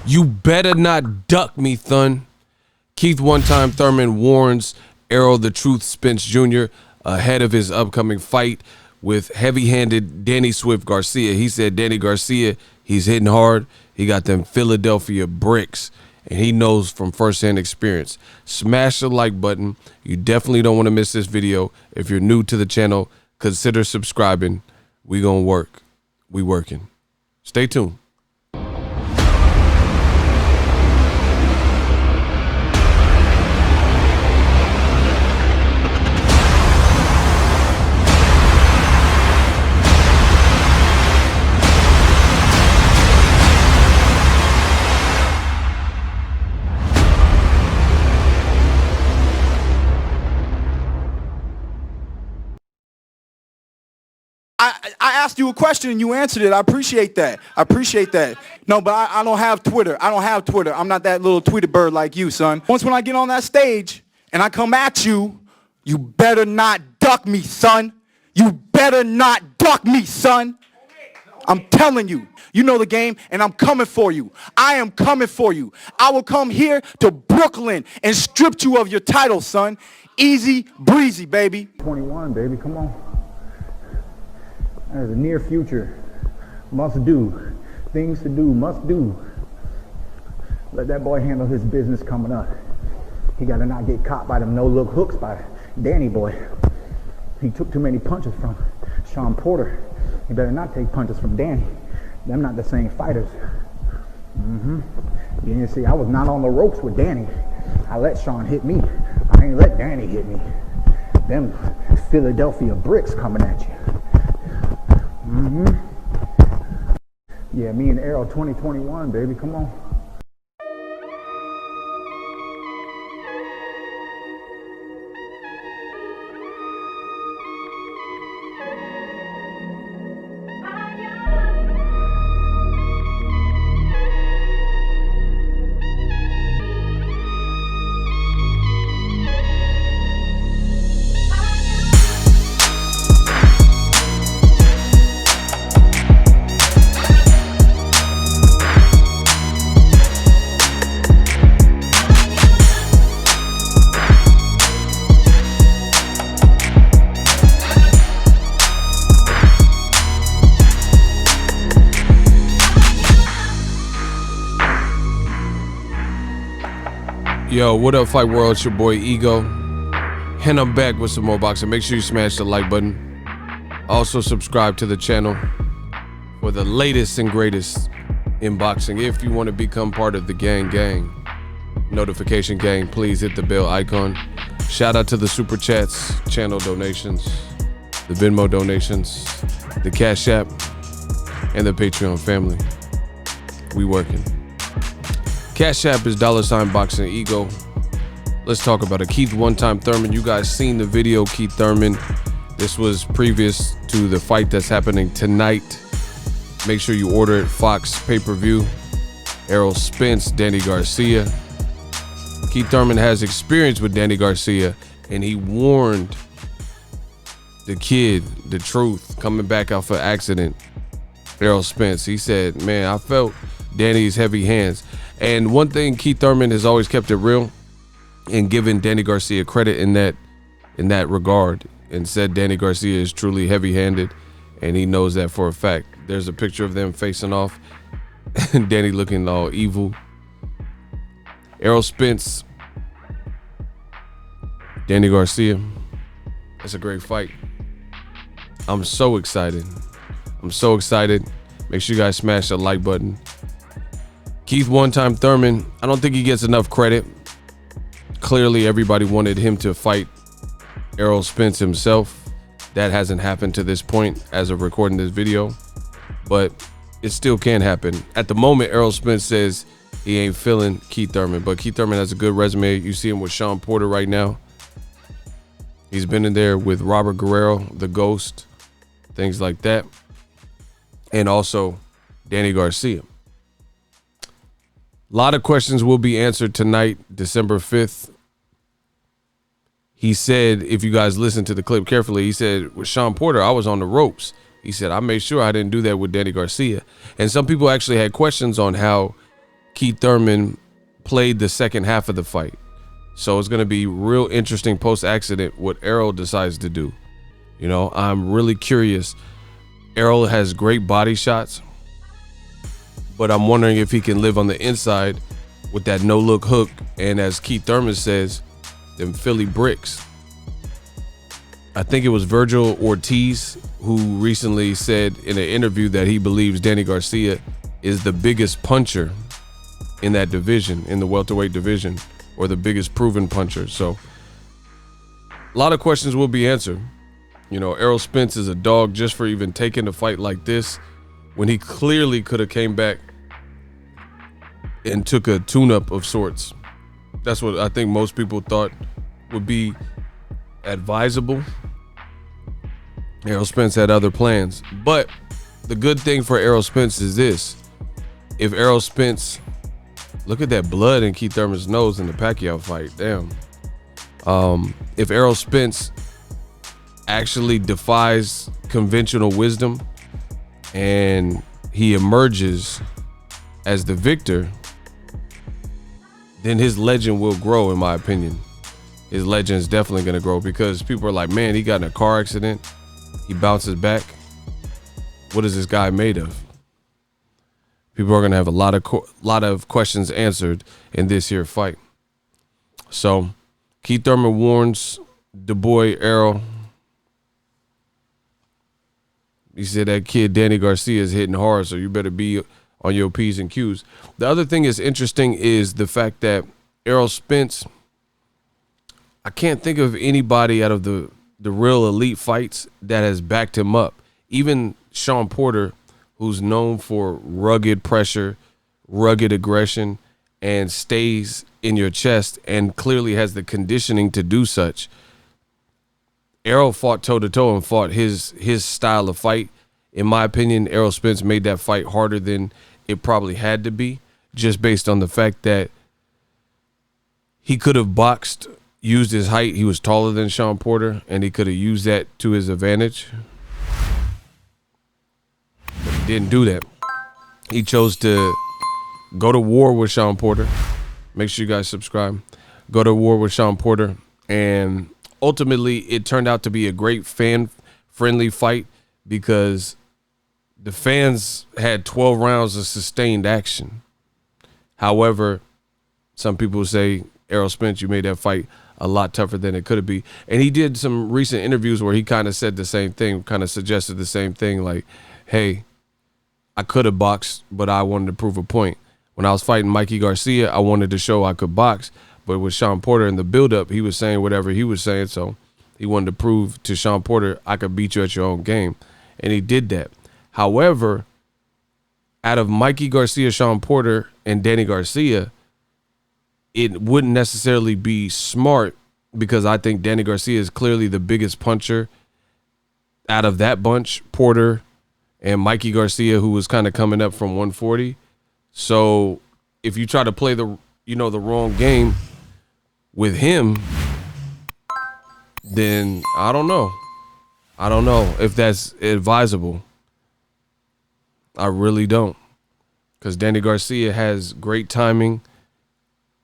You better not duck me, Thun. Keith one-time Thurman warns Errol the Truth Spence Jr. ahead of his upcoming fight with heavy-handed Danny Swift Garcia. He said Danny Garcia, he's hitting hard. He got them Philadelphia bricks, and he knows from firsthand experience. Smash the like button. You definitely don't want to miss this video. If you're new to the channel, consider subscribing. We gonna work. We working. Stay tuned. I asked you a question and you answered it. I appreciate that. I appreciate that. No, but I don't have Twitter. I don't have Twitter. I'm not that little Tweety bird like you, son. Once when I get on that stage and I come at you, you better not duck me, son. You better not duck me, son. I'm telling you. You know the game, and I'm coming for you. I am coming for you. I will come here to Brooklyn and strip you of your title, son. Easy breezy, baby. 21, baby. Come on. There's a near future. Must do. Things to do. Must do. Let that boy handle his business coming up. He got to not get caught by them no-look hooks by Danny boy. He took too many punches from Sean Porter. He better not take punches from Danny. Them not the same fighters. You see, I was not on the ropes with Danny. I let Sean hit me. I ain't let Danny hit me. Them Philadelphia bricks coming at you. Yeah, me and Errol 2021, baby, come on. Yo, what up, Fight World? It's your boy Ego, and I'm back with some more boxing. Make sure you smash the like button. Also subscribe to the channel for the latest and greatest in boxing. If you want to become part of the gang notification gang, please hit the bell icon. Shout out to the super chats, channel donations, the Venmo donations, the Cash App, and the Patreon family. We working. Cash App is $Boxingego. Let's talk about it. Keith one-time Thurman. You guys seen the video, Keith Thurman. This was previous to the fight that's happening tonight. Make sure you order it. Fox pay-per-view. Errol Spence, Danny Garcia. Keith Thurman has experience with Danny Garcia, and he warned the kid the truth coming back off an accident. Errol Spence. He said, man, I felt Danny's heavy hands. And one thing, Keith Thurman has always kept it real and given Danny Garcia credit in that regard, and said Danny Garcia is truly heavy-handed, and he knows that for a fact. There's a picture of them facing off, and Danny looking all evil. Errol Spence, Danny Garcia. That's a great fight. I'm so excited. I'm so excited. Make sure you guys smash the like button. Keith one-time Thurman, I don't think he gets enough credit. Clearly, everybody wanted him to fight Errol Spence himself. That hasn't happened to this point as of recording this video, but it still can happen. At the moment, Errol Spence says he ain't feeling Keith Thurman, but Keith Thurman has a good resume. You see him with Sean Porter right now. He's been in there with Robert Guerrero, the Ghost, things like that, and also Danny Garcia. A lot of questions will be answered tonight, December 5th. He said, if you guys listen to the clip carefully, he said, with Sean Porter, I was on the ropes. He said, I made sure I didn't do that with Danny Garcia. And some people actually had questions on how Keith Thurman played the second half of the fight. So it's going to be real interesting post-accident what Errol decides to do. You know, I'm really curious. Errol has great body shots, but I'm wondering if he can live on the inside with that no-look hook, and as Keith Thurman says, them Philly bricks. I think it was Virgil Ortiz who recently said in an interview that he believes Danny Garcia is the biggest puncher in that division, in the welterweight division, or the biggest proven puncher. So a lot of questions will be answered. You know, Errol Spence is a dog just for even taking a fight like this when he clearly could have came back and took a tune-up of sorts. That's what I think most people thought would be advisable. Errol Spence had other plans. But the good thing for Errol Spence is this. If Errol Spence, look at that blood in Keith Thurman's nose in the Pacquiao fight. Damn. If Errol Spence actually defies conventional wisdom and he emerges as the victor, then his legend will grow, in my opinion. His legend is definitely going to grow because people are like, man, he got in a car accident. He bounces back. What is this guy made of? People are going to have a lot of questions answered in this here fight. So Keith Thurman warns the boy Errol. He said that kid Danny Garcia is hitting hard, so you better be on your P's and Q's. The other thing is interesting is the fact that Errol Spence, I can't think of anybody out of the real elite fights that has backed him up. Even Sean Porter, who's known for rugged pressure, rugged aggression, and stays in your chest and clearly has the conditioning to do such. Errol fought toe-to-toe and fought his style of fight. In my opinion, Errol Spence made that fight harder than it probably had to be, just based on the fact that he could have boxed, used his height. He was taller than Sean Porter, and he could have used that to his advantage. But he didn't do that. He chose to go to war with Sean Porter. Make sure you guys subscribe. Go to war with Sean Porter, and ultimately, it turned out to be a great fan-friendly fight because the fans had 12 rounds of sustained action. However, some people say, Errol Spence, you made that fight a lot tougher than it could have been. And he did some recent interviews where he kind of said the same thing, kind of suggested the same thing, like, hey, I could have boxed, but I wanted to prove a point. When I was fighting Mikey Garcia, I wanted to show I could box. But with Sean Porter in the build-up, he was saying whatever he was saying, so he wanted to prove to Sean Porter, I could beat you at your own game. And he did that. However, out of Mikey Garcia, Sean Porter, and Danny Garcia, it wouldn't necessarily be smart because I think Danny Garcia is clearly the biggest puncher out of that bunch, Porter and Mikey Garcia, who was kind of coming up from 140. So if you try to play the wrong game with him, then I don't know. I don't know if that's advisable. I really don't. Because Danny Garcia has great timing.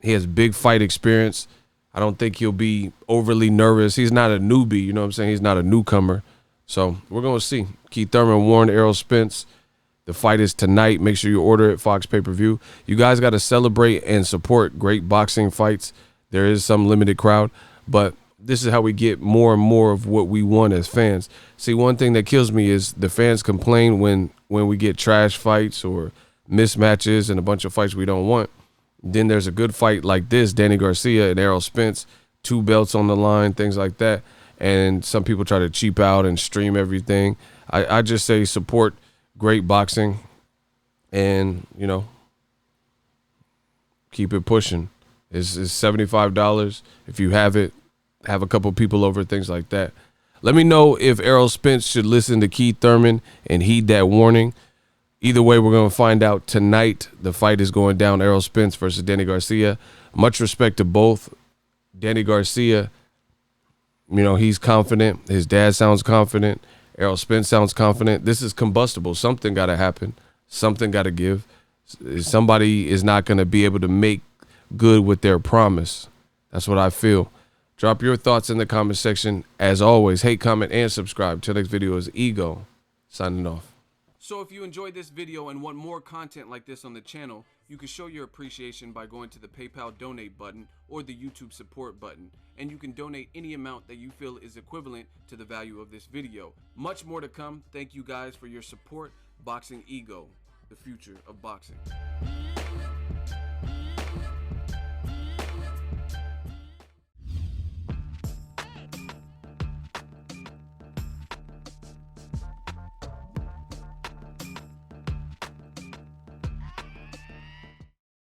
He has big fight experience. I don't think he'll be overly nervous. He's not a newbie, you know what I'm saying? He's not a newcomer. So we're going to see. Keith Thurman warned Errol Spence. The fight is tonight. Make sure you order it, Fox pay-per-view. You guys got to celebrate and support great boxing fights. There is some limited crowd, but this is how we get more and more of what we want as fans. See, one thing that kills me is the fans complain when we get trash fights or mismatches and a bunch of fights we don't want. Then there's a good fight like this, Danny Garcia and Errol Spence, 2 belts on the line, things like that. And some people try to cheap out and stream everything. I just say support great boxing and, keep it pushing. It's $75. If you have it, have a couple people over, things like that. Let me know if Errol Spence should listen to Keith Thurman and heed that warning. Either way, we're going to find out tonight. The fight is going down, Errol Spence versus Danny Garcia. Much respect to both. Danny Garcia, he's confident. His dad sounds confident. Errol Spence sounds confident. This is combustible. Something got to happen. Something got to give. somebody is not going to be able to make good with their promise. That's what I feel. Drop your thoughts in the comment section. As always, hate, comment, and subscribe. Till next video is Ego, signing off. So if you enjoyed this video and want more content like this on the channel, you can show your appreciation by going to the PayPal donate button or the YouTube support button, and you can donate any amount that you feel is equivalent to the value of this video. Much more to come. Thank you guys for your support. Boxingego, the future of boxing.